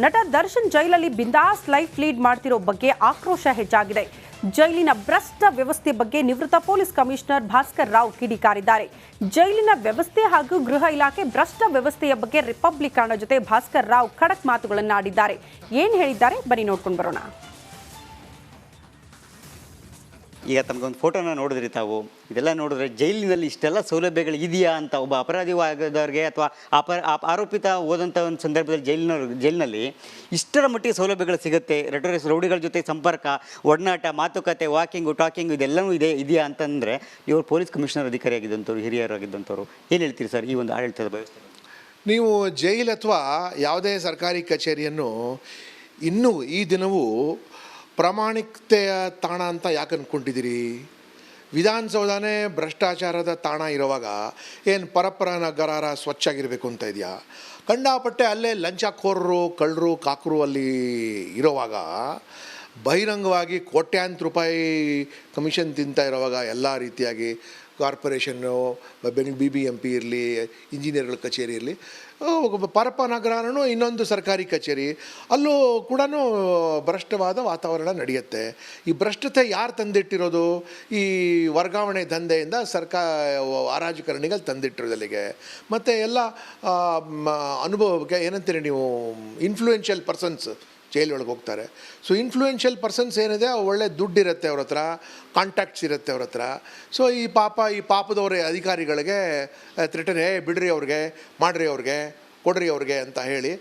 ನಟ ದರ್ಶನ್ ಜೈಲಲ್ಲಿ ಬಿಂದಾಸ್ ಲೈಫ್ ಲೀಡ್ ಮಾಡ್ತಿರೋ ಬಗ್ಗೆ ಆಕ್ರೋಶ ಹೆಚ್ಚಾಗಿದೆ. ಜೈಲಿನ ಭ್ರಷ್ಟ ವ್ಯವಸ್ಥೆ ಬಗ್ಗೆ ನಿವೃತ್ತ ಪೊಲೀಸ್ ಕಮಿಷನರ್ ಭಾಸ್ಕರ್ ರಾವ್ ಕಿಡಿಕಾರಿದ್ದಾರೆ. ಜೈಲಿನ ವ್ಯವಸ್ಥೆ ಹಾಗೂ ಗೃಹ ಇಲಾಖೆ ಭ್ರಷ್ಟ ವ್ಯವಸ್ಥೆಯ ಬಗ್ಗೆ ರಿಪಬ್ಲಿಕನ್ ಜೊತೆ ಭಾಸ್ಕರ್ ರಾವ್ ಖಡಕ್ ಮಾತುಗಳನ್ನಾಡಿದ್ದಾರೆ. ಏನು ಹೇಳಿದ್ದಾರೆ ಬನ್ನಿ ನೋಡ್ಕೊಂಡು ಬರೋಣ. ಈಗ ತಮಗೊಂದು ಫೋಟೋನ ನೋಡಿದ್ರಿ ತಾವು, ಇದೆಲ್ಲ ನೋಡಿದ್ರೆ ಜೈಲಿನಲ್ಲಿ ಇಷ್ಟೆಲ್ಲ ಸೌಲಭ್ಯಗಳು ಇದೆಯಾ ಅಂತ ಒಬ್ಬ ಅಪರಾಧಿವಾದವ್ರಿಗೆ ಅಥವಾ ಆರೋಪಿತ ಹೋದಂಥ ಒಂದು ಸಂದರ್ಭದಲ್ಲಿ ಜೈಲಿನಲ್ಲಿ ಇಷ್ಟರ ಮಟ್ಟಿಗೆ ಸೌಲಭ್ಯಗಳು ಸಿಗುತ್ತೆ. ರೌಡಿಗಳ ಜೊತೆ ಸಂಪರ್ಕ, ಒಡನಾಟ, ಮಾತುಕತೆ, ವಾಕಿಂಗು, ಟಾಕಿಂಗು ಇದೆಲ್ಲವೂ ಇದೆಯಾ ಅಂತಂದರೆ ಇವರು ಪೊಲೀಸ್ ಕಮಿಷನರ್ ಅಧಿಕಾರಿಯಾಗಿದ್ದಂಥವ್ರು, ಹಿರಿಯರಾಗಿದ್ದಂಥವ್ರು, ಏನು ಹೇಳ್ತೀರಿ ಸರ್ ಈ ಒಂದು ಆಡಳಿತದ ವ್ಯವಸ್ಥೆ? ನೀವು ಜೈಲ್ ಅಥವಾ ಯಾವುದೇ ಸರ್ಕಾರಿ ಕಚೇರಿಯನ್ನು ಇನ್ನೂ ಈ ದಿನವೂ ಪ್ರಾಮಾಣಿಕತೆಯ ತಾಣ ಅಂತ ಯಾಕೆ ಅಂದ್ಕೊಂಡಿದ್ದೀರಿ? ವಿಧಾನಸೌಧನೇ ಭ್ರಷ್ಟಾಚಾರದ ತಾಣ ಇರುವಾಗ ಏನು ಪರಪ್ಪರ ನಗರ ಸ್ವಚ್ಛಾಗಿರಬೇಕು ಅಂತ ಇದೆಯಾ? ಕಂಡಾಪಟ್ಟೆ ಅಲ್ಲೇ ಲಂಚಖೋರರು, ಕಳ್ಳರು, ಕಾಕರು ಅಲ್ಲಿ ಇರೋವಾಗ ಬಹಿರಂಗವಾಗಿ ಕೋಟ್ಯಾಂತರ ರೂಪಾಯಿ ಕಮಿಷನ್ ತಿಂತಾ ಇರೋವಾಗ ಎಲ್ಲ ರೀತಿಯಾಗಿ ಕಾರ್ಪೊರೇಷನ್ನು, BBMP ಇರಲಿ, ಇಂಜಿನಿಯರ್ಗಳ ಕಚೇರಿ ಇರಲಿ, ಪರಪ್ಪ ನಗರನೂ ಇನ್ನೊಂದು ಸರ್ಕಾರಿ ಕಚೇರಿ, ಅಲ್ಲೂ ಕೂಡ ಭ್ರಷ್ಟವಾದ ವಾತಾವರಣ ನಡೆಯುತ್ತೆ. ಈ ಭ್ರಷ್ಟತೆ ಯಾರು ತಂದಿಟ್ಟಿರೋದು? ಈ ವರ್ಗಾವಣೆ ದಂಧೆಯಿಂದ ಹರಾಜುಕರಣಿಗಳು ತಂದಿಟ್ಟಿರೋದು ಅಲ್ಲಿಗೆ. ಮತ್ತು ಎಲ್ಲ ಅನುಭವಕ್ಕೆ ಏನಂತೀರಿ ನೀವು, ಇನ್ಫ್ಲೂಯೆನ್ಷಿಯಲ್ ಪರ್ಸನ್ಸ್ ಜೈಲೊಳಗೆ ಹೋಗ್ತಾರೆ. ಸೊ ಇನ್ಫ್ಲೂಯೆನ್ಷಿಯಲ್ ಪರ್ಸನ್ಸ್ ಏನಿದೆ ಒಳ್ಳೆ ದುಡ್ಡಿರುತ್ತೆ ಅವ್ರ ಹತ್ರ, ಕಾಂಟ್ಯಾಕ್ಟ್ಸ್ ಇರುತ್ತೆ ಅವ್ರ ಹತ್ರ. ಸೊ ಈ ಪಾಪದವರ ಅಧಿಕಾರಿಗಳಿಗೆ ಥ್ರೆಟನ್, ಬಿಡ್ರಿ ಅವ್ರಿಗೆ, ಮಾಡಿರಿ ಅವ್ರಿಗೆ, ಕೊಡ್ರಿ ಅವ್ರಿಗೆ ಅಂತ ಹೇಳಿ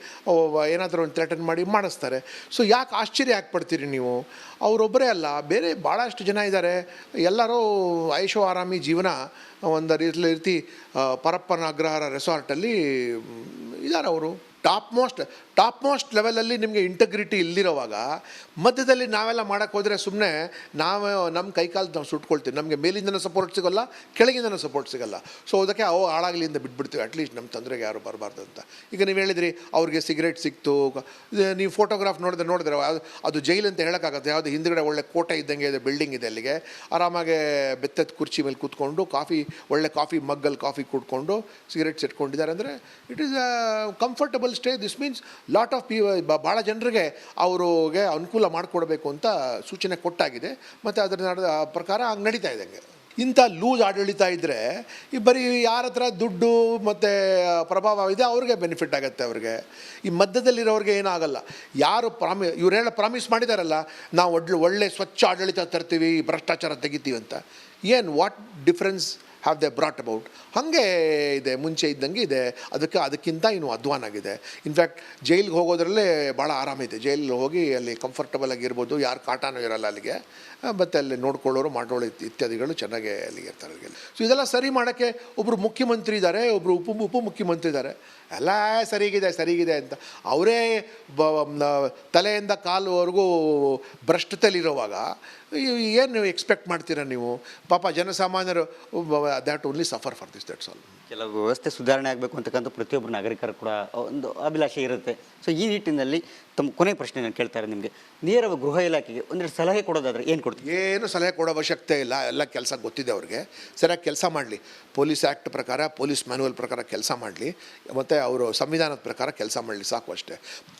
ಏನಾದರೂ ಒಂದು ಥ್ರೆಟನ್ ಮಾಡಿ ಮಾಡಿಸ್ತಾರೆ. ಸೊ ಯಾಕೆ ಆಶ್ಚರ್ಯ ಯಾಕೆ ಪಡ್ತೀರಿ ನೀವು? ಅವರೊಬ್ಬರೇ ಅಲ್ಲ, ಬೇರೆ ಭಾಳಷ್ಟು ಜನ ಇದ್ದಾರೆ. ಎಲ್ಲರೂ ಐಶೋ ಆರಾಮಿ ಜೀವನ ಒಂದು ರೀತಿ ಪರಪ್ಪನ ಅಗ್ರಹಾರ ರೆಸಾರ್ಟಲ್ಲಿ ಇದ್ದಾರೆ. ಅವರು ಟಾಪ್ ಮೋಸ್ಟ್ ಲೆವೆಲಲ್ಲಿ ನಿಮಗೆ ಇಂಟಗ್ರಿಟಿ ಇಲ್ದಿರೋವಾಗ ಮಧ್ಯದಲ್ಲಿ ನಾವೆಲ್ಲ ಮಾಡೋಕ್ಕೆ ಹೋದರೆ ಸುಮ್ಮನೆ ನಮ್ಮ ಕೈಕಾಲು ನಾವು ಸುಟ್ಕೊಳ್ತೀವಿ. ನಮಗೆ ಮೇಲಿಂದನೂ ಸಪೋರ್ಟ್ ಸಿಗೋಲ್ಲ, ಕೆಳಗಿಂದನೂ ಸಪೋರ್ಟ್ ಸಿಗೋಲ್ಲ. ಸೊ ಅದಕ್ಕೆ ಹಾಳಾಗಲಿಂದ ಬಿಟ್ಬಿಡ್ತೀವಿ, ಅಟ್ಲೀಸ್ಟ್ ನಮ್ಮ ತೊಂದರೆಗೆ ಯಾರು ಬರಬಾರ್ದು ಅಂತ. ಈಗ ನೀವು ಹೇಳಿದ್ರಿ ಅವ್ರಿಗೆ ಸಿಗರೇಟ್ ಸಿಕ್ತು, ನೀವು ಫೋಟೋಗ್ರಾಫ್ ನೋಡಿದ್ರೆ ಅದು ಜೈಲು ಅಂತ ಹೇಳೋಕ್ಕಾಗತ್ತೆ? ಯಾವುದು ಹಿಂದ್ಗಡೆ ಒಳ್ಳೆ ಕೋಟೆ ಇದ್ದಂಗೆ ಇದೆ, ಬಿಲ್ಡಿಂಗ್ ಇದೆ, ಅಲ್ಲಿಗೆ ಆರಾಮಾಗೆ ಬೆತ್ತದ ಕುರ್ಚಿ ಮೇಲೆ ಕೂತ್ಕೊಂಡು ಒಳ್ಳೆ ಕಾಫಿ ಮಗ್ಗಲ್ಲಿ ಕಾಫಿ ಕುಡ್ಕೊಂಡು ಸಿಗರೇಟ್ ಇಟ್ಕೊಂಡಿದ್ದಾರೆ ಅಂದರೆ it is a comfortable stay. This means lot of ಭಾಳ ಜನರಿಗೆ ಅವ್ರಿಗೆ ಅನುಕೂಲ ಮಾಡಿಕೊಡ್ಬೇಕು ಅಂತ ಸೂಚನೆ ಕೊಟ್ಟಾಗಿದೆ. ಮತ್ತು ಅದರ ಪ್ರಕಾರ ಹಂಗೆ ನಡೀತಾ ಇದೆ. ಇಂಥ ಲೂಸ್ ಆಡಳಿತ ಇದ್ದರೆ ಈ ಬರೀ ಯಾರ ಹತ್ರ ದುಡ್ಡು ಮತ್ತು ಪ್ರಭಾವ ಇದೆ ಅವ್ರಿಗೆ ಬೆನಿಫಿಟ್ ಆಗುತ್ತೆ. ಅವ್ರಿಗೆ ಈ ಮಧ್ಯದಲ್ಲಿರೋರಿಗೆ ಏನಾಗಲ್ಲ. ಯಾರು ಇವರೆಲ್ಲ ಪ್ರಾಮಿಸ್ ಮಾಡಿದಾರಲ್ಲ, ನಾವು ಒಳ್ಳೆ ಸ್ವಚ್ಛ ಆಡಳಿತ ತರ್ತೀವಿ, ಭ್ರಷ್ಟಾಚಾರ ತೆಗಿತೀವಿ ಅಂತ. ಏನು what difference have they brought about? ಹಾಗೆ ಇದೆ, ಮುಂಚೆ ಇದ್ದಂಗೆ ಇದೆ. ಅದಕ್ಕಿಂತ ಇನ್ನೂ ಅಧ್ವಾನಾಗಿದೆ. ಇನ್ಫ್ಯಾಕ್ಟ್ ಜೈಲಿಗೆ ಹೋಗೋದ್ರಲ್ಲೇ ಭಾಳ ಆರಾಮಿದೆ. ಜೈಲಿಗೆ ಹೋಗಿ ಅಲ್ಲಿ ಕಂಫರ್ಟಬಲ್ ಆಗಿರ್ಬೋದು, ಯಾರು ಕಾಟಾನೂ ಇರೋಲ್ಲ ಅಲ್ಲಿಗೆ, ಮತ್ತು ಅಲ್ಲಿ ನೋಡ್ಕೊಳ್ಳೋರು ಮಾಡೋಳು ಇತ್ಯಾದಿಗಳು ಚೆನ್ನಾಗೇ ಅಲ್ಲಿಗೆ ಇರ್ತಾರೆ ಅಲ್ಲಿಗೆ. ಸೊ ಇದೆಲ್ಲ ಸರಿ ಮಾಡೋಕ್ಕೆ ಒಬ್ಬರು ಮುಖ್ಯಮಂತ್ರಿ ಇದ್ದಾರೆ, ಒಬ್ಬರು ಉಪಮುಖ್ಯಮಂತ್ರಿ ಇದ್ದಾರೆ. ಎಲ್ಲ ಸರಿಗಿದೆ ಅಂತ ಅವರೇ ತಲೆಯಿಂದ ಕಾಲುವರೆಗೂ ಭ್ರಷ್ಟತೆಯಲ್ಲಿರುವಾಗ ಏನು ನೀವು ಎಕ್ಸ್ಪೆಕ್ಟ್ ಮಾಡ್ತೀರಾ ನೀವು? ಪಾಪ ಜನಸಾಮಾನ್ಯರು that only suffer for this, that's all. ಕೆಲವು ವ್ಯವಸ್ಥೆ ಸುಧಾರಣೆ ಆಗಬೇಕು ಅಂತಕ್ಕಂಥ ಪ್ರತಿಯೊಬ್ಬರು ನಾಗರಿಕರು ಕೂಡ ಒಂದು ಅಭಿಲಾಷೆ ಇರುತ್ತೆ. ಸೊ ಈ ನಿಟ್ಟಿನಲ್ಲಿ ತಮ್ಮ ಕೊನೆ ಪ್ರಶ್ನೆ ನಾನು ಕೇಳ್ತಾರೆ ನಿಮಗೆ, ನೇರವಾಗಿ ಗೃಹ ಇಲಾಖೆಗೆ ಒಂದೆರಡು ಸಲಹೆ ಕೊಡೋದಾದರೆ ಏನು ಕೊಡ್ತೀವಿ? ಏನು ಸಲಹೆ ಕೊಡೋ ಅವಶ್ಯಕತೆ ಇಲ್ಲ. ಎಲ್ಲ ಕೆಲಸ ಗೊತ್ತಿದೆ ಅವ್ರಿಗೆ, ಸರಿಯಾಗಿ ಕೆಲಸ ಮಾಡಲಿ. ಪೊಲೀಸ್ ಆ್ಯಕ್ಟ್ ಪ್ರಕಾರ, ಪೊಲೀಸ್ ಮ್ಯಾನ್ಯುವಲ್ ಪ್ರಕಾರ ಕೆಲಸ ಮಾಡಲಿ, ಮತ್ತು ಅವರು ಸಂವಿಧಾನದ ಪ್ರಕಾರ ಕೆಲಸ ಮಾಡಲಿ, ಸಾಕು ಅಷ್ಟೇ.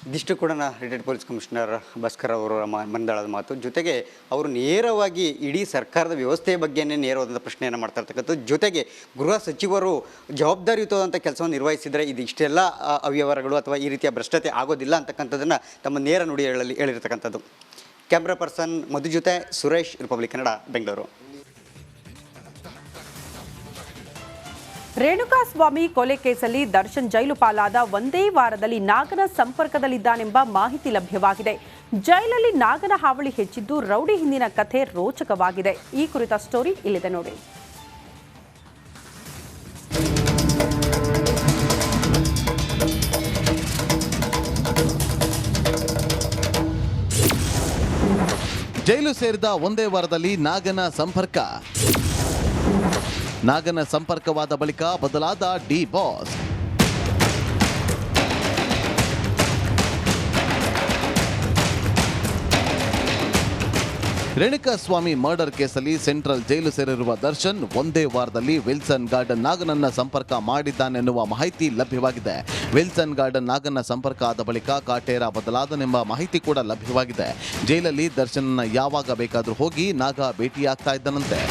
ಇದಿಷ್ಟು ಕೂಡ ರಿಟೈರ್ಡ್ ಪೊಲೀಸ್ ಕಮಿಷನರ್ ಭಾಸ್ಕರ್ ಅವರ ಮಂಡಳದ ಮಾತು. ಜೊತೆಗೆ ಅವರು ನೇರವಾಗಿ ಇಡೀ ಸರ್ಕಾರದ ವ್ಯವಸ್ಥೆಯ ಬಗ್ಗೆನೇ ನೇರವಾದ ಪ್ರಶ್ನೆಯನ್ನು ಮಾಡ್ತಾ ಇರ್ತಕ್ಕಂಥದ್ದು. ಜೊತೆಗೆ ಗೃಹ ಸಚಿವರು ಜವಾಬ್ದಾರಿಯುತವಾದಂಥ ಕೆಲಸವನ್ನು ನಿರ್ವಹಿಸಿದರೆ ಇದು ಇಷ್ಟೆಲ್ಲ ಅವ್ಯವಹಾರಗಳು ಅಥವಾ ಈ ರೀತಿಯ ಭ್ರಷ್ಟತೆ ಆಗೋದಿಲ್ಲ ಅಂತಕ್ಕಂಥದ್ದನ್ನು ತಮ್ಮ ನೇರ ನುಡಿಗಳಲ್ಲಿ ಹೇಳಿರ್ತಕ್ಕಂಥದ್ದು. ಕ್ಯಾಮ್ರಾ ಪರ್ಸನ್ ಮಧು ಜೊತೆ ಸುರೇಶ್, ರಿಪಬ್ಲಿಕ್ ಕನ್ನಡ, ಬೆಂಗಳೂರು. ರೇಣುಕಾಸ್ವಾಮಿ ಕೊಲೆ ಕೇಸಲ್ಲಿ ದರ್ಶನ್ ಜೈಲು ಪಾಲಾದ ಒಂದೇ ವಾರದಲ್ಲಿ ನಾಗನ ಸಂಪರ್ಕದಲ್ಲಿದ್ದಾನೆಂಬ ಮಾಹಿತಿ ಲಭ್ಯವಾಗಿದೆ. ಜೈಲಲ್ಲಿ ನಾಗನ ಹಾವಳಿ ಹೆಚ್ಚಿದ್ದು ರೌಡಿ ಹಿಂದಿನ ಕಥೆ ರೋಚಕವಾಗಿದೆ. ಈ ಕುರಿತ ಸ್ಟೋರಿ ಇಲ್ಲಿದೆ ನೋಡಿ. ಜೈಲು ಸೇರಿದ ಒಂದೇ ವಾರದಲ್ಲಿ ನಾಗನ ಸಂಪರ್ಕವಾದ ಬಳಿಕ ಬದಲಾದ ಡಿ ಬಾಸ್. ರೇಣುಕಾಸ್ವಾಮಿ ಮರ್ಡರ್ ಕೇಸಲ್ಲಿ ಸೆಂಟ್ರಲ್ ಜೈಲು ಸೇರಿರುವ ದರ್ಶನ್ ಒಂದೇ ವಾರದಲ್ಲಿ ವಿಲ್ಸನ್ ಗಾರ್ಡನ್ ನಾಗನನ್ನ ಸಂಪರ್ಕ ಮಾಡಿದ್ದಾನೆನ್ನುವ ಮಾಹಿತಿ ಲಭ್ಯವಾಗಿದೆ. ವಿಲ್ಸನ್ ಗಾರ್ಡನ್ ನಾಗನ್ನ ಸಂಪರ್ಕ ಆದ ಬಳಿಕ ಕಾಟೇರ ಬದಲಾದನೆಂಬ ಮಾಹಿತಿ ಕೂಡ ಲಭ್ಯವಾಗಿದೆ. ಜೈಲಲ್ಲಿ ದರ್ಶನ್ನ ಯಾವಾಗ ಬೇಕಾದರೂ ಹೋಗಿ ನಾಗ ಭೇಟಿಯಾಗ್ತಾ ಇದ್ದನಂತೆ.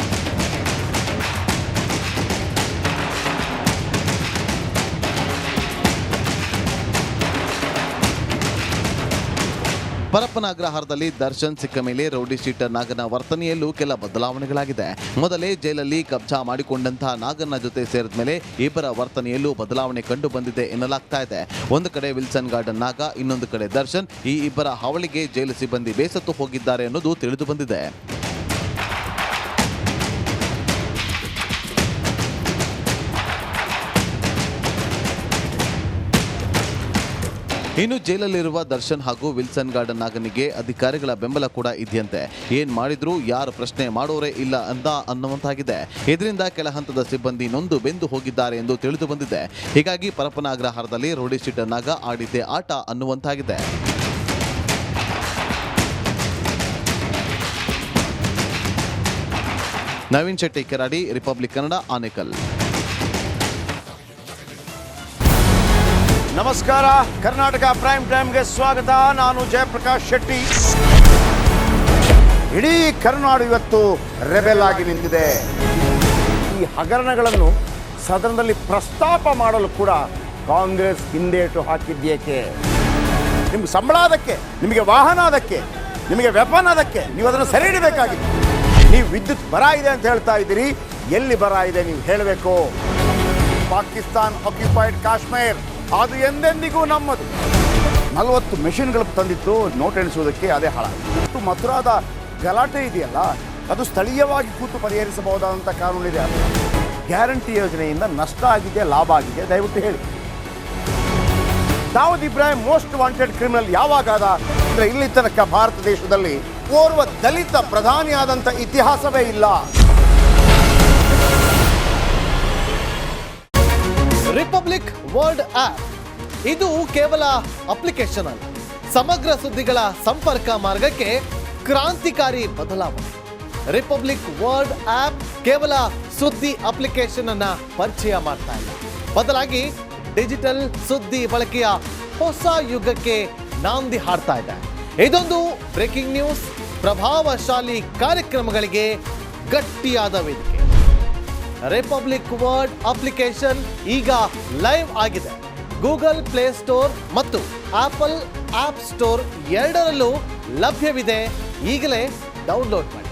ಪರಪ್ಪನ ಅಗ್ರಹಾರದಲ್ಲಿ ದರ್ಶನ್ ಸಿಕ್ಕ ಮೇಲೆ ರೌಡಿ ಶೀಟರ್ ನಾಗನ ವರ್ತನೆಯಲ್ಲೂ ಕೆಲ ಬದಲಾವಣೆಗಳಾಗಿದೆ. ಮೊದಲೇ ಜೈಲಲ್ಲಿ ಕಬ್ಜಾ ಮಾಡಿಕೊಂಡಂತಹ ನಾಗನ ಜೊತೆ ಸೇರಿದ ಮೇಲೆ ಇಬ್ಬರ ವರ್ತನೆಯಲ್ಲೂ ಬದಲಾವಣೆ ಕಂಡು ಬಂದಿದೆ ಎನ್ನಲಾಗ್ತಾ ಇದೆ. ಒಂದು ಕಡೆ ವಿಲ್ಸನ್ ಗಾರ್ಡನ್ ನಾಗ, ಇನ್ನೊಂದು ಕಡೆ ದರ್ಶನ್. ಈ ಇಬ್ಬರ ಹಾವಳಿಗೆ ಜೈಲು ಸಿಬ್ಬಂದಿ ಬೇಸತ್ತು ಹೋಗಿದ್ದಾರೆ ಅನ್ನೋದು ತಿಳಿದು ಬಂದಿದೆ. ಇನ್ನು ಜೈಲಲ್ಲಿರುವ ದರ್ಶನ್ ಹಾಗೂ ವಿಲ್ಸನ್ ಗಾರ್ಡನ್ ನಾಗನಿಗೆ ಅಧಿಕಾರಿಗಳ ಬೆಂಬಲ ಕೂಡ ಇದೆಯಂತೆ. ಏನ್ ಮಾಡಿದ್ರು ಯಾರು ಪ್ರಶ್ನೆ ಮಾಡೋರೇ ಇಲ್ಲ ಅನ್ನುವಂತಾಗಿದೆ. ಇದರಿಂದ ಕೆಳ ಹಂತದ ಸಿಬ್ಬಂದಿ ನೊಂದು ಬೆಂದು ಹೋಗಿದ್ದಾರೆ ಎಂದು ತಿಳಿದು ಬಂದಿದೆ. ಹೀಗಾಗಿ ಪರಪ್ಪನ ಅಗ್ರಹಾರದಲ್ಲಿ ರೌಡಿ ಶೀಟರ್ ನಾಗ ಆಡಿದ್ದೇ ಆಟ ಅನ್ನುವಂತಾಗಿದೆ. ನವೀನ್ ಶೆಟ್ಟಿ ಕೆರಾಡಿ, ರಿಪಬ್ಲಿಕ್ ಕನ್ನಡ, ಆನೇಕಲ್. ನಮಸ್ಕಾರ, ಕರ್ನಾಟಕ ಪ್ರೈಮ್ ಟೈಮ್ಗೆ ಸ್ವಾಗತ. ನಾನು ಜಯಪ್ರಕಾಶ್ ಶೆಟ್ಟಿ. ಇಡೀ ಕರ್ನಾಡು ಇವತ್ತು ರೆಬೆಲ್ ಆಗಿ ನಿಂತಿದೆ. ಈ ಹಗರಣಗಳನ್ನು ಸದನದಲ್ಲಿ ಪ್ರಸ್ತಾಪ ಮಾಡಲು ಕೂಡ ಕಾಂಗ್ರೆಸ್ ಹಿಂದೇಟು ಹಾಕಿದ್ದೇಕೆ? ನಿಮ್ಗೆ ಸಂಬಳ ಅದಕ್ಕೆ, ನಿಮಗೆ ವಾಹನ ಅದಕ್ಕೆ, ನಿಮಗೆ ವೆಪನ್ ಅದಕ್ಕೆ, ನೀವು ಅದನ್ನು ಸೆರೆ ಹಿಡಿಬೇಕಾಗಿದೆ. ನೀವು ವಿದ್ಯುತ್ ಬರ ಇದೆ ಅಂತ ಹೇಳ್ತಾ ಇದ್ದೀರಿ, ಎಲ್ಲಿ ಬರ ಇದೆ ನೀವು ಹೇಳಬೇಕು. ಪಾಕಿಸ್ತಾನ್ ಆಕ್ಯುಪೈಡ್ ಕಾಶ್ಮೀರ್ ಅದು ಎಂದೆಂದಿಗೂ ನಮ್ಮದು. 40 ಮೆಷಿನ್ಗಳು ತಂದಿತ್ತು ನೋಟ್ ಎಣಿಸುವುದಕ್ಕೆ, ಅದೇ ಹಾಳಾಯಿತು. ಮಥುರಾದ ಗಲಾಟೆ ಇದೆಯಲ್ಲ, ಅದು ಸ್ಥಳೀಯವಾಗಿ ಕೂತು ಪರಿಹರಿಸಬಹುದಾದಂಥ ಕಾನೂನಿದೆ. ಗ್ಯಾರಂಟಿ ಯೋಜನೆಯಿಂದ ನಷ್ಟ ಆಗಿದೆ, ಲಾಭ ಆಗಿದೆ, ದಯವಿಟ್ಟು ಹೇಳಿ. Dawood Ibrahim most wanted criminal ಯಾವಾಗಾದ ಅಂದರೆ ಇಲ್ಲಿ ತನಕ ಭಾರತ ದೇಶದಲ್ಲಿ ಓರ್ವ ದಲಿತ ಪ್ರಧಾನಿಯಾದಂಥ ಇತಿಹಾಸವೇ ಇಲ್ಲ. ರಿಪಬ್ಲಿಕ್ ವರ್ಲ್ಡ್ ಆಪ್ ಇದು ಕೇವಲ ಅಪ್ಲಿಕೇಶನ್ ಅಲ್ಲ, ಸಮಗ್ರ ಸುದ್ದಿಗಳ ಸಂಪರ್ಕ ಮಾರ್ಗಕ್ಕೆ ಕ್ರಾಂತಿಕಾರಿ ಬದಲಾವಣೆ. ರಿಪಬ್ಲಿಕ್ ವರ್ಲ್ಡ್ ಆಪ್ ಕೇವಲ ಸುದ್ದಿ ಅಪ್ಲಿಕೇಶನ್ ಅನ್ನ ಪರಿಚಯ ಮಾಡ್ತಾ ಇಲ್ಲ, ಬದಲಾಗಿ ಡಿಜಿಟಲ್ ಸುದ್ದಿ ಬಳಕೆಯ ಹೊಸ ಯುಗಕ್ಕೆ ನಾಂದಿ ಹಾಡ್ತಾ ಇದೆ. ಇದೊಂದು ಬ್ರೇಕಿಂಗ್ ನ್ಯೂಸ್, ಪ್ರಭಾವಶಾಲಿ ಕಾರ್ಯಕ್ರಮಗಳಿಗೆ ಗಟ್ಟಿಯಾದ ವೇದಿಕೆ. ರಿಪಬ್ಲಿಕ್ ವರ್ಲ್ಡ್ ಅಪ್ಲಿಕೇಶನ್ ಈಗ ಲೈವ್ ಆಗಿದೆ. ಗೂಗಲ್ ಪ್ಲೇ ಸ್ಟೋರ್ ಮತ್ತು ಆಪಲ್ ಆಪ್ ಸ್ಟೋರ್ ಎರಡರಲ್ಲೂ ಲಭ್ಯವಿದೆ. ಈಗಲೇ ಡೌನ್ಲೋಡ್ ಮಾಡಿ.